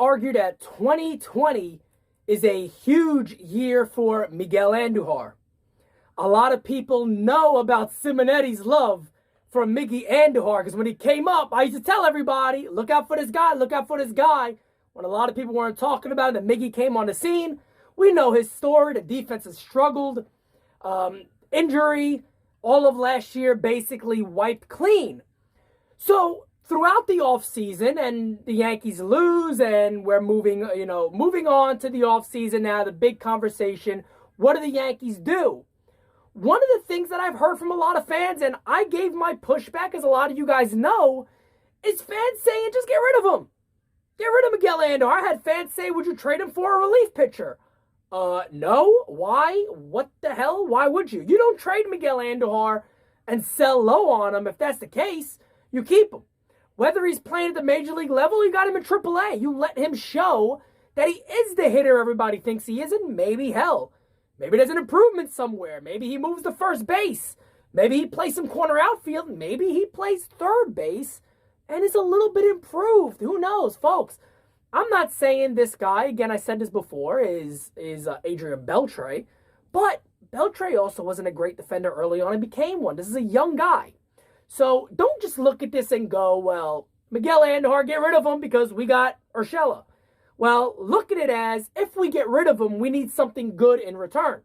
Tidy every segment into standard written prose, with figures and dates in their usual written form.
argue that 2020 is a huge year for Miguel Andujar. A lot of people know about Simonetti's love for Miggy Andujar because when he came up, I used to tell everybody, look out for this guy, look out for this guy. When a lot of people weren't talking about it, that Miggy came on the scene. We know his story. The defense has struggled. Injury, all of last year basically wiped clean. So throughout the offseason, and the Yankees lose, and we're moving on to the offseason now, the big conversation, what do the Yankees do? One of the things that I've heard from a lot of fans, and I gave my pushback, as a lot of you guys know, is fans saying, just get rid of him. Get rid of Miguel Andujar. I had fans say, would you trade him for a relief pitcher? No. Why? What the hell? Why would you? You don't trade Miguel Andujar and sell low on him. If that's the case, you keep him. Whether he's playing at the major league level, you got him in AAA. You let him show that he is the hitter everybody thinks he is, and maybe, hell, maybe there's an improvement somewhere. Maybe he moves to first base. Maybe he plays some corner outfield. Maybe he plays third base and is a little bit improved. Who knows, folks? I'm not saying this guy, again, I said this before, is Adrian Beltre, but Beltre also wasn't a great defender early on and became one. This is a young guy. So don't just look at this and go, well, Miguel Andujar, get rid of him because we got Urshela. Well, look at it as, if we get rid of him, we need something good in return.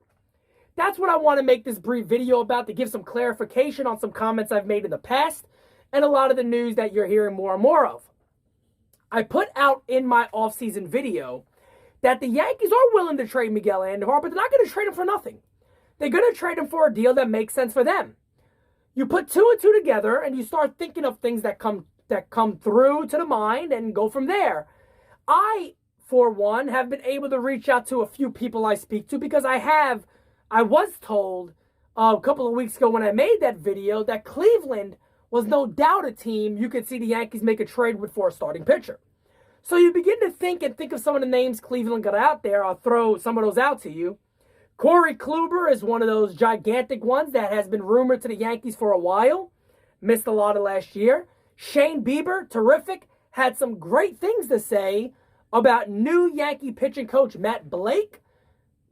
That's what I want to make this brief video about, to give some clarification on some comments I've made in the past and a lot of the news that you're hearing more and more of. I put out in my offseason video that the Yankees are willing to trade Miguel Andujar, but they're not going to trade him for nothing. They're going to trade him for a deal that makes sense for them. You put two and two together and you start thinking of things that come through to the mind and go from there. I, for one, have been able to reach out to a few people I speak to because I was told a couple of weeks ago when I made that video that Cleveland was no doubt a team you could see the Yankees make a trade with for a starting pitcher. So you begin to think of some of the names Cleveland got out there. I'll throw some of those out to you. Corey Kluber is one of those gigantic ones that has been rumored to the Yankees for a while. Missed a lot of last year. Shane Bieber, terrific. Had some great things to say about new Yankee pitching coach Matt Blake.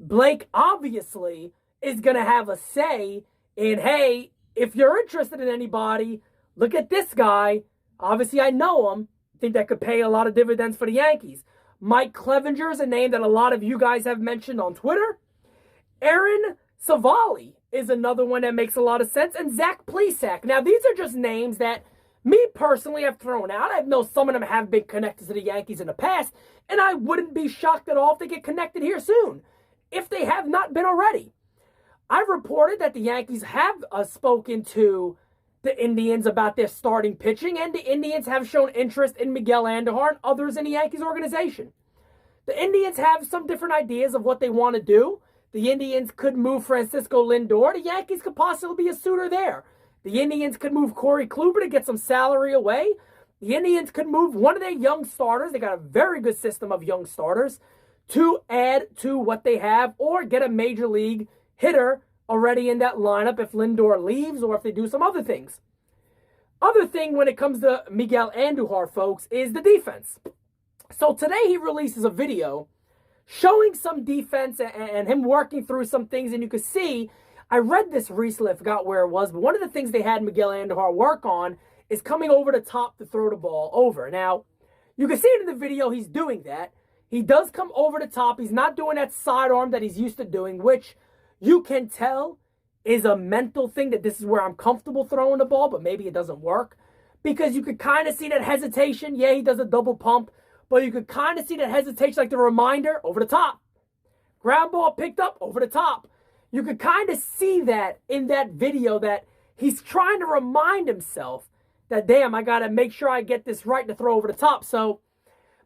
Blake obviously is going to have a say in, hey, if you're interested in anybody, look at this guy. Obviously, I know him. I think that could pay a lot of dividends for the Yankees. Mike Clevenger is a name that a lot of you guys have mentioned on Twitter. Aaron Savali is another one that makes a lot of sense. And Zach Plesac. Now, these are just names that me personally have thrown out. I know some of them have been connected to the Yankees in the past, and I wouldn't be shocked at all if they get connected here soon, if they have not been already. I've reported that the Yankees have spoken to the Indians about their starting pitching, and the Indians have shown interest in Miguel Andujar and others in the Yankees organization. The Indians have some different ideas of what they want to do. The Indians could move Francisco Lindor. The Yankees could possibly be a suitor there. The Indians could move Corey Kluber to get some salary away. The Indians could move one of their young starters. They got a very good system of young starters to add to what they have, or get a major league hitter already in that lineup if Lindor leaves or if they do some other things. Other thing when it comes to Miguel Andujar, folks, is the defense. So today he releases a video showing some defense and him working through some things, and you can see, I read this recently, I forgot where it was, but one of the things they had Miguel Andujar work on is coming over the top to throw the ball over. Now, you can see it in the video, he's doing that. He does come over the top. He's not doing that sidearm that he's used to doing, which you can tell is a mental thing, that this is where I'm comfortable throwing the ball, but maybe it doesn't work. Because you could kind of see that hesitation. Yeah, he does a double pump, but you could kind of see that hesitation, like the reminder, over the top. Ground ball picked up, over the top. You could kind of see that in that video, that he's trying to remind himself that, damn, I got to make sure I get this right to throw over the top. So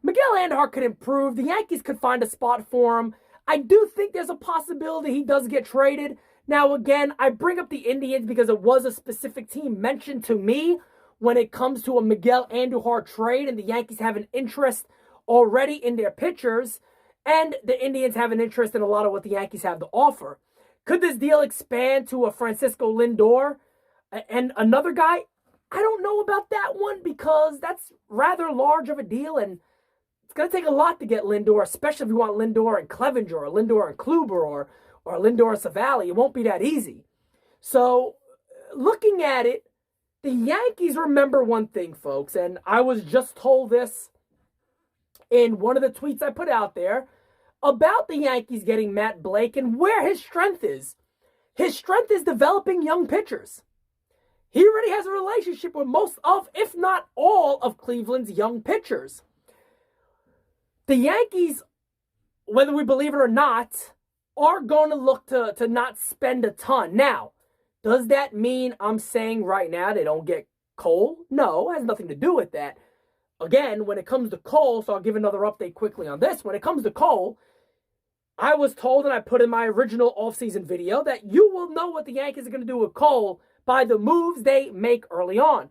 Miguel Andujar could improve. The Yankees could find a spot for him. I do think there's a possibility he does get traded. Now, again, I bring up the Indians because it was a specific team mentioned to me when it comes to a Miguel Andujar trade, and the Yankees have an interest already in their pitchers, and the Indians have an interest in a lot of what the Yankees have to offer. Could this deal expand to a Francisco Lindor and another guy? I don't know about that one, because that's rather large of a deal, and It's going to take a lot to get Lindor, especially if you want Lindor and Clevenger or Lindor and Kluber or Lindor and Savali. It won't be that easy. So looking at it, the Yankees remember one thing, folks, and I was just told this in one of the tweets I put out there about the Yankees getting Matt Blake and where his strength is. His strength is developing young pitchers. He already has a relationship with most of, if not all, of Cleveland's young pitchers. The Yankees, whether we believe it or not, are going to look to not spend a ton. Now, does that mean I'm saying right now they don't get Cole? No, it has nothing to do with that. Again, when it comes to Cole, so I'll give another update quickly on this. When it comes to Cole, I was told, and I put in my original offseason video, that you will know what the Yankees are going to do with Cole by the moves they make early on.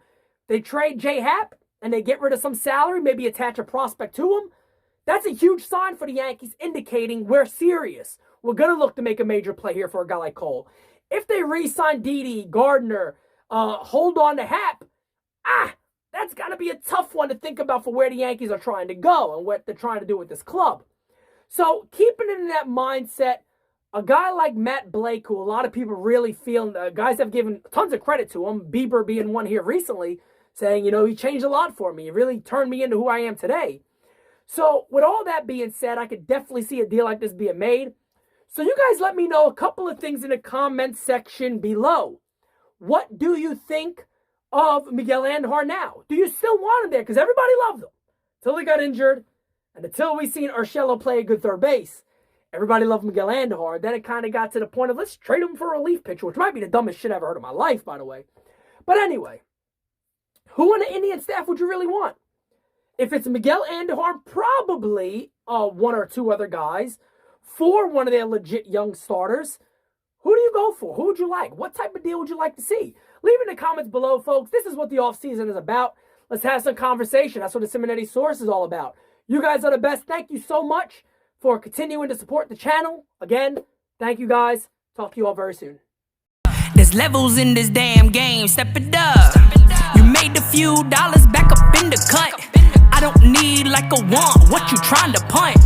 They trade J-Happ, and they get rid of some salary, maybe attach a prospect to him. That's a huge sign for the Yankees, indicating we're serious. We're going to look to make a major play here for a guy like Cole. If they re-sign Didi, Gardner, hold on to Happ, that's got to be a tough one to think about for where the Yankees are trying to go and what they're trying to do with this club. So keeping it in that mindset, a guy like Matt Blake, who a lot of people really feel, guys have given tons of credit to him, Bieber being one here recently, saying, he changed a lot for me. He really turned me into who I am today. So with all that being said, I could definitely see a deal like this being made. So you guys let me know a couple of things in the comment section below. What do you think of Miguel Andujar now? Do you still want him there? Because everybody loved him until he got injured and until we seen Urshela play a good third base. Everybody loved Miguel Andujar. Then it kind of got to the point of let's trade him for a relief pitcher, which might be the dumbest shit I ever heard in my life, by the way. But anyway, who on the Indian staff would you really want? If it's Miguel Andujar, probably one or two other guys for one of their legit young starters. Who do you go for? Who would you like? What type of deal would you like to see? Leave in the comments below, folks. This is what the offseason is about. Let's have some conversation. That's what the Simonetti Source is all about. You guys are the best. Thank you so much for continuing to support the channel. Again, thank you guys. Talk to you all very soon. There's levels in this damn game. Step it up. You made a few dollars back up in the cut. I don't need like a want. What you trying to punt?